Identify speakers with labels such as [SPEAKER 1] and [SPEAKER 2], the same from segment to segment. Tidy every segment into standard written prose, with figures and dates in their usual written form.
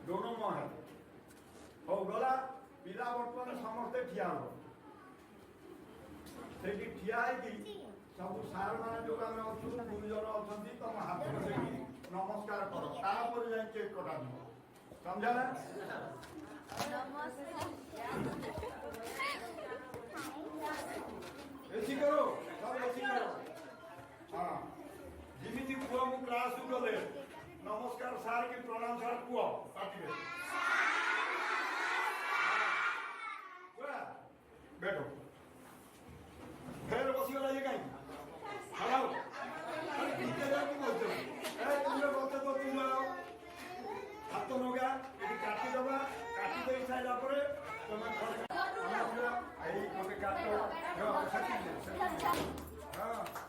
[SPEAKER 1] दोनों मुह हो गला पिला बर्तमान समस्ते ठिया हो सेठी ठिया है सब सार माने जो आम अच्छु गुरुजन अच्छा तुम हाथ से नमस्कार करो तापर जाए चेक करा समझा ना ऐसी करो सब ऐसी करो हाँ जिमिति पुआ मु क्लास गले नमस्कार सार की प्रणाम सार पुआ पाटी बैठो फिर बसी वाला ये कहीं हेलो अरे कितने जाओ की बोलते हो तुमने बोलते तो तुम आओ हाथ तो हो गया ये काटी दबा काटी दे इच्छा जा पड़े तो मैं घर आई कोई काटो जो सच्ची हां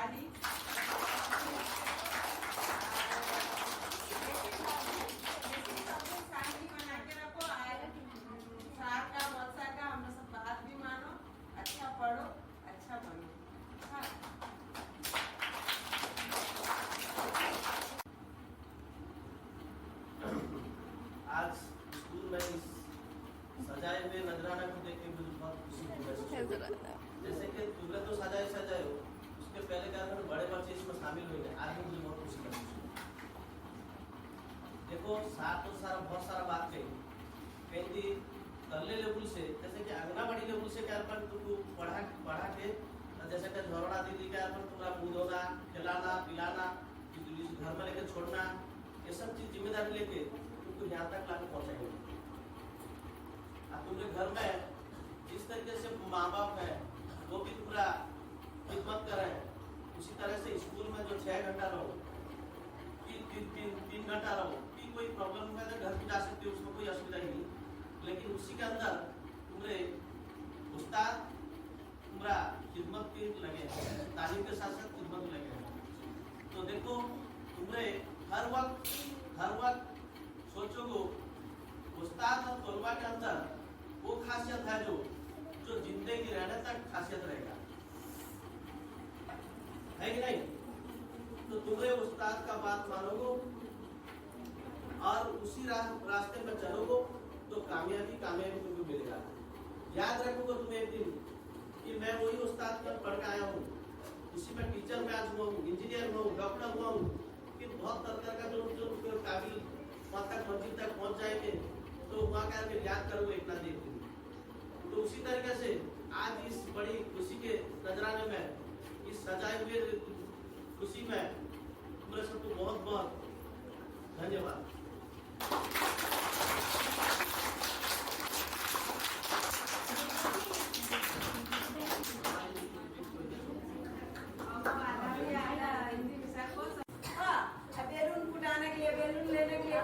[SPEAKER 2] साड़ी साड़ी बना के रखो और सार का वर्षा का हम सब बात भी मानो, अच्छा पढ़ो, अच्छा बनो। हाँ।
[SPEAKER 3] आज स्कूल में इस सजाए हुए नजराना को देख के मुझे बहुत खुशी हो रही है। जैसे कि तुमने तो सजाए हो, उसके पहले क्या बड़े बच्चे इसमें शामिल हुए हैं, आज भी मुझे बहुत खुशी लगी। देखो साथ तो सारा बहुत सारा बात कही कहीं करले लेवल से, जैसे कि आंगनबाड़ी लेवल से क्या पर तुमको पढ़ा के जैसे कि झोरना दीदी क्या पर तुम्हारा दूध होना, खिलाना पिलाना, घर में लेकर छोड़ना, ये सब चीज जिम्मेदारी लेके तुमको यहाँ तक लाके पहुँचाएंगे। तुमने घर में जिस तरीके से माँ बाप है वो भी पूरा खिदमत करें, उसी तरह से स्कूल में जो 6 घंटा रहो कि 3 घंटा रहो कि कोई प्रॉब्लम है तो घर भी जा सकते हो, उसमें कोई असुविधा ही नहीं। लेकिन उसी के अंदर तुम्हारे उस्ताद पूरा खिदमत के लगे हैं, तालीम के साथ साथ खिदमत में लगे हैं। तो देखो तुम्हारे हर वक्त सोचोगे उस्ताद और तलबा के अंदर वो खासियत है जो जिंदगी रहने तक खासियत रहेगा, है कि नहीं? तो तुम्हें उस्ताद का बात मानोगे और उसी रास्ते में चलोगे तो कामयाबी तुमको मिलेगा। याद रखोगे तुम एक दिन कि मैं वही उस्ताद पर पढ़ के आया हूँ, उसी में टीचर में आज हुआ हूँ, इंजीनियर हुआ हूँ, डॉक्टर हुआ हूँ, कि बहुत तरह का जो काबिल वहाँ तक मंजिल तक पहुँच जाएंगे तो वहाँ का याद करोगे इतना देर। तो उसी तरीके से आज इस बड़ी खुशी के नजराने में, इस सजाए हुए खुशी में तुम्हारे सबको बहुत बहुत धन्यवाद।
[SPEAKER 2] बैलून फुटाने के लिए, बैलून लेने के लिए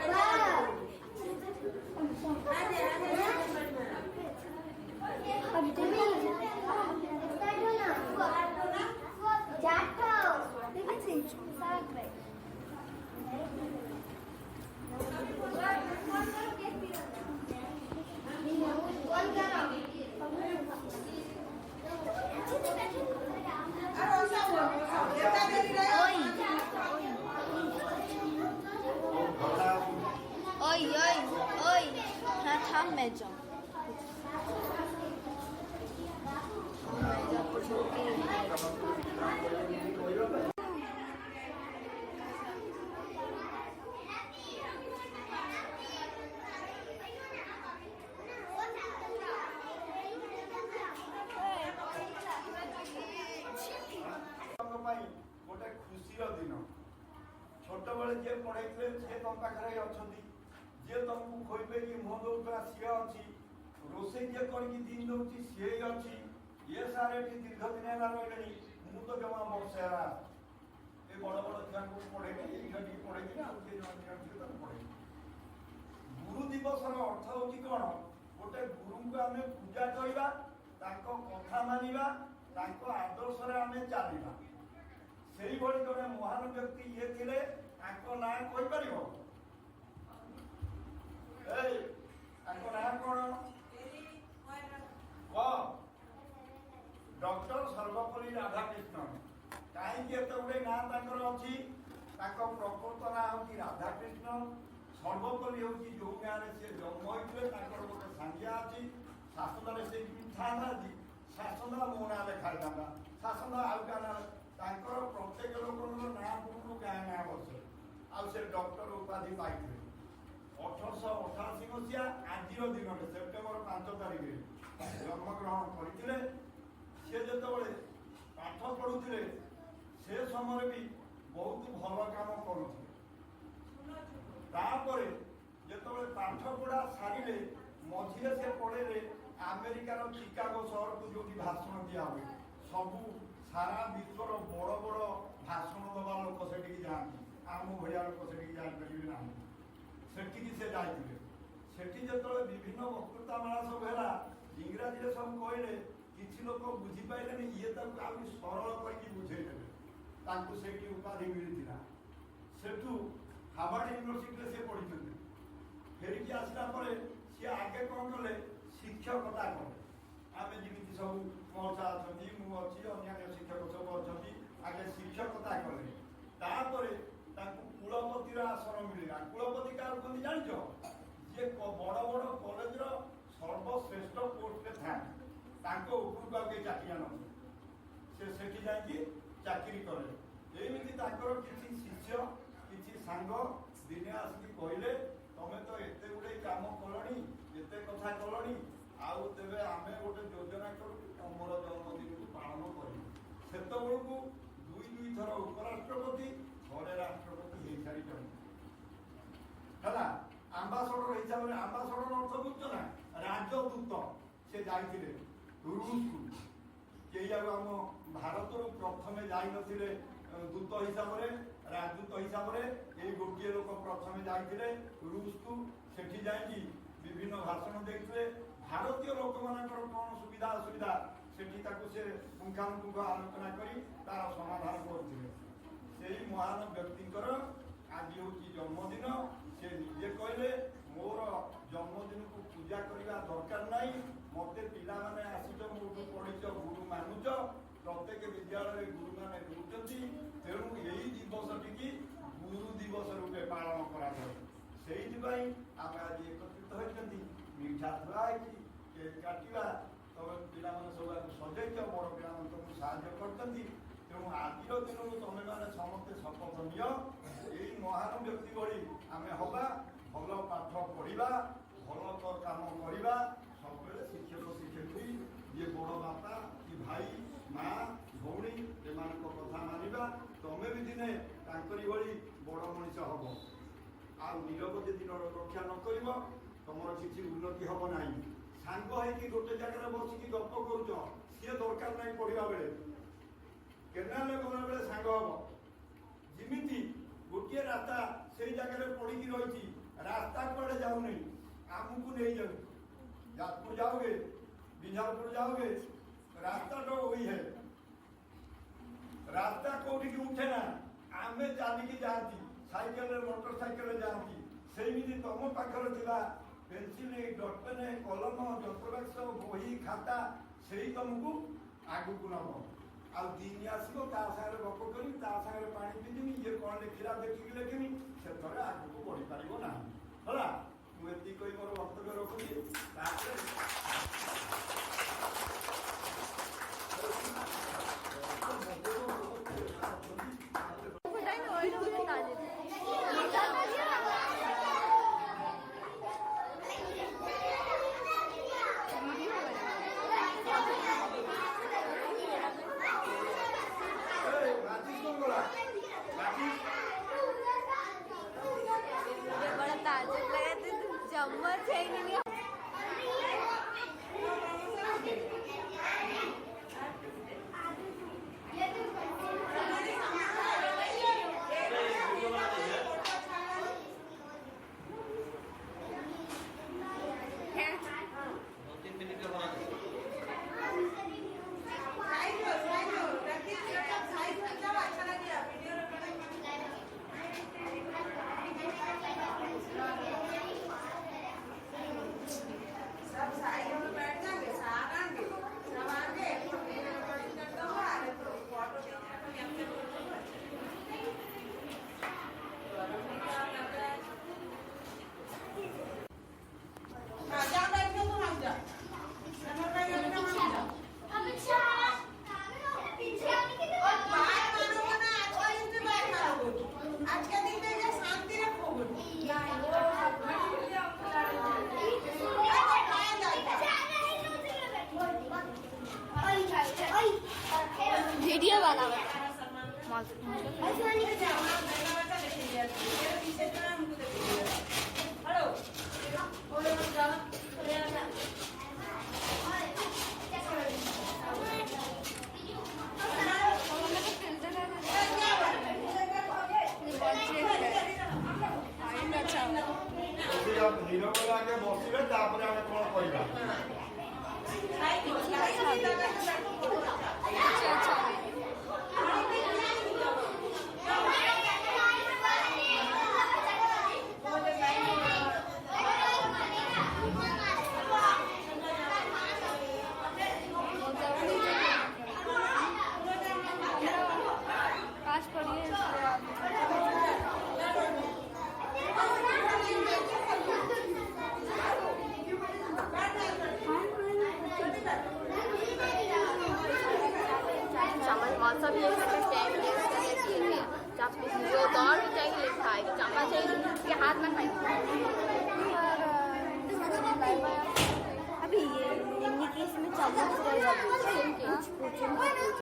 [SPEAKER 4] Oi, Natal Major.
[SPEAKER 1] गोटे खुशी दिन छोट बेले जी पढ़े सी तुम पाखे अच्छा जी तुमको खोबे कि मुह दौरा सी अच्छी रोसे जी करके दिन दौर सी अच्छी ये सारे दीर्घ दिन है रही मुझे जमा वर्षे ये बड़ बड़ छुआ को पढ़े पढ़े पढ़े गुरु दिवस अर्थ हूँ कौन गोटे गुरु को आम पूजा करवा कथा मानिबा आदर्श आम चलवा से जड़े महान व्यक्ति ये थे ना कहीपर ना कौन डॉक्टर सर्वपल्ली राधाकृष्णन कहीं एत गुड़े ना अच्छी प्रकृत ना हूँ राधाकृष्णन सर्वपल्ली हूँ जो गाँव में सी जन्म होते गोटे सांगिया अच्छी शासनार से था शासना मो ना लिखाई था शासना आउ क्या ना प्रत्येक लोक ना पूर्व गाँ ना बसे आउ से डॉक्टर उपाधि पाई 1888 मसीहा आज दिन में सेप्टेम्बर 5 तारिख जन्मग्रहण करते सी जो पाठ पढ़ुते से समय भी बहुत भल काम करुले जो पाठ पढ़ा सारे मझे से पढ़े आमेरिकार चिकागो सहर को जो भाषण दिया हुए सबू सारा विश्वर बड़ बड़ भाषण दबा लोक से जाती आम भाया लोक से जापारे ना सेठी से जाते जो विभिन्न वक्तृता मेला सब है इंग्राजी सब कहले किसी लोक बुझीपारे ये सरल करके बुझे ତାଙ୍କୁ ସେଇଠି ଉପାଧି ମିଳିଥିଲା। ସେଠୁ ହାର୍ଭାର୍ଡ ୟୁନିଭର୍ସିଟିରେ ସେ ପଢିଛନ୍ତି। ଫେରିକି ଆସିଲା ପରେ ସିଏ ଆଗେ କ'ଣ କଲେ, ଶିକ୍ଷକତା କଲେ। ଆମେ ଯେମିତି ସବୁ ମଉସା ଅଛନ୍ତି, ମୁଁ ଅଛି, ଅନ୍ୟାନ୍ୟ ଶିକ୍ଷକ ସବୁ ଅଛନ୍ତି, ଆଗେ ଶିକ୍ଷକତା କଲେ। ତାପରେ ତାଙ୍କୁ କୁଳପତିର ଆସନ ମିଳିଲା। କୁଳପତି କାହାକୁ କହନ୍ତି ଜାଣିଛ? ଯିଏ ବଡ଼ ବଡ଼ କଲେଜର ସର୍ବଶ୍ରେଷ୍ଠ ପୋଷ୍ଟରେ ଥାଏ, ତାଙ୍କ ଉପରକୁ ଆଉ କେହି ଚାକିରି ଆଣନ୍ତି, ସେ ସେଠି ଯାଇକି ଚାକିରି କଲେ। ଏମିତି ତାଙ୍କର କିଛି ଶିଷ୍ୟ, କିଛି ସାଙ୍ଗ ଦିନେ ଆସିକି କହିଲେ, ତମେ ତ ଏତେ ଗୁଡ଼େ କାମ କଲଣି, ଏତେ କଥା କଲଣି, ଆଉ ତେବେ ଆମେ ଗୋଟେ ଯୋଜନା କରୁ ତମର ଜନ୍ମଦିନକୁ ପାଳନ କରିବୁ। ସେତେବେଳକୁ ଦୁଇ ଥର ଉପରାଷ୍ଟ୍ରପତି, ଥରେ ରାଷ୍ଟ୍ରପତି ହେଇସାରିଛନ୍ତି ହେଲା। ଆମ୍ବାସଡର ହିସାବରେ, ଆମ୍ବାସଡର ଅର୍ଥ ବୁଝୁଛ ନା, ରାଜଦୂତ। ସେ ଯାଇଥିଲେ ରୁଷକୁ। କେହି ଆଉ ଆମ ଭାରତରୁ ପ୍ରଥମେ ଯାଇନଥିଲେ ଦୂତ ହିସାବରେ, ରାଜଦୂତ ହିସାବରେ। ଏଇ ଗୋଟିଏ ଲୋକ ପ୍ରଥମେ ଯାଇଥିଲେ ରୁଷକୁ। ସେଠି ଯାଇକି ବିଭିନ୍ନ ଭାଷଣ ଦେଇଥିଲେ। ଭାରତୀୟ ଲୋକମାନଙ୍କର କ'ଣ ସୁବିଧା ଅସୁବିଧା ସେଠି ତାକୁ ସେ ପୁଙ୍ଖାନୁପୁଙ୍ଖ ଆଲୋଚନା କରି ତାର ସମାଧାନ କରୁଥିଲେ। ସେଇ ମହାନ ବ୍ୟକ୍ତିଙ୍କର ଆଜି ହେଉଛି ଜନ୍ମଦିନ। ସେ ନିଜେ କହିଲେ, ମୋର ଜନ୍ମଦିନକୁ ପୂଜା କରିବା ଦରକାର ନାହିଁ, ମତେ ପିଲାମାନେ ଆସିଛ, ମୋଠୁ ପଢିଛ, ଗୁରୁ ମାନୁଛ, ପ୍ରତ୍ୟେକ ବିଦ୍ୟାଳୟରେ ଗୁରୁମାନେ ରହୁଛନ୍ତି, ତେଣୁ ଏଇ ଦିବସଟିକି ଗୁରୁ ଦିବସ ରୂପେ ପାଳନ କରାଯାଏ। ସେଇଥିପାଇଁ ଆମେ ଆଜି ଏକତ୍ରିତ ହୋଇଛନ୍ତି। ମିଠା ଥୁଆ ହେଇଛି, କେକ୍ କାଟିବା, ତମେ ପିଲାମାନେ ସବୁଆକୁ ସଜେଇଛ, ବଡ଼ ପିଲାମାନେ ତମକୁ ସାହାଯ୍ୟ କରୁଛନ୍ତି। ତେଣୁ ଆଜିର ଦିନରୁ ତମେମାନେ ସମସ୍ତେ ଶପଥ ନିଅ, ଏଇ ମହାନ ବ୍ୟକ୍ତି ଭଳି ଆମେ ହବା, ଭଲ ପାଠ ପଢିବା, ଭଲ କାମ କରିବା, ସବୁବେଳେ ଶିକ୍ଷକ ଶିକ୍ଷୟିତ୍ରୀ, ଯିଏ ବଡ଼ ବାପା କି ଭାଇ, ମା, ଭଉଣୀ, ଏମାନଙ୍କ କଥା ମାନିବା। ତମେ ବି ଦିନେ ତାଙ୍କରି ଭଳି ବଡ଼ ମଣିଷ ହବ। ଆଉ ନିରବ ଯଦି ରକ୍ଷା ନ କରିବ, ତମର କିଛି ଉନ୍ନତି ହବ ନାହିଁ। ସାଙ୍ଗ ହେଇକି ଗୋଟେ ଜାଗାରେ ବସିକି ଗପ କରୁଛ, ସିଏ ଦରକାର ନାହିଁ ପଢିବା ବେଳେ, କେନାଲରେ ଗଲା ବେଳେ ସାଙ୍ଗ ହବ। ଯେମିତି ଗୋଟିଏ ରାସ୍ତା ସେଇ ଜାଗାରେ ପଡିକି ରହିଛି, ରାସ୍ତା କୁଆଡେ ଯାଉନି, ଆମକୁ ନେଇଯାଉଛି। ଯାଜପୁର जाओगे, बिझारपुर जाओगे, रास्ता तो वही है, रास्ता कोठी की उठे ना, आमे चालिकी जाती, साइकेल मोटरसाइकेल जाती। सेमिति तम पाखरे थिबा पेंसिल, डटपेन, कलम, जंत्रबाक्स, बही, खाता, सेई तुमको आगुकु नब। आ दिन आसो ता सागर गप करी, ता सागर पानी पीदिमी, ये कौन लिखिला देखिकी लिखिमी, से थोड़े आगुकु बढ़ी पारिबो ना होला। मु एति कहि मोर वक्तव्य रखुची।
[SPEAKER 4] चम्मच है नहीं वीडियो बना
[SPEAKER 1] बसवे तापर आमे कोन करिबा।
[SPEAKER 4] अच्छा और सब ये इसमें टैग दिए हुए हैं। जब जो दौड़ हो जाएगी लिखा है चम्मच है इसके हाथ में खाएंगे।
[SPEAKER 5] अभी ये इनकी केस में चम्मच रहेगा।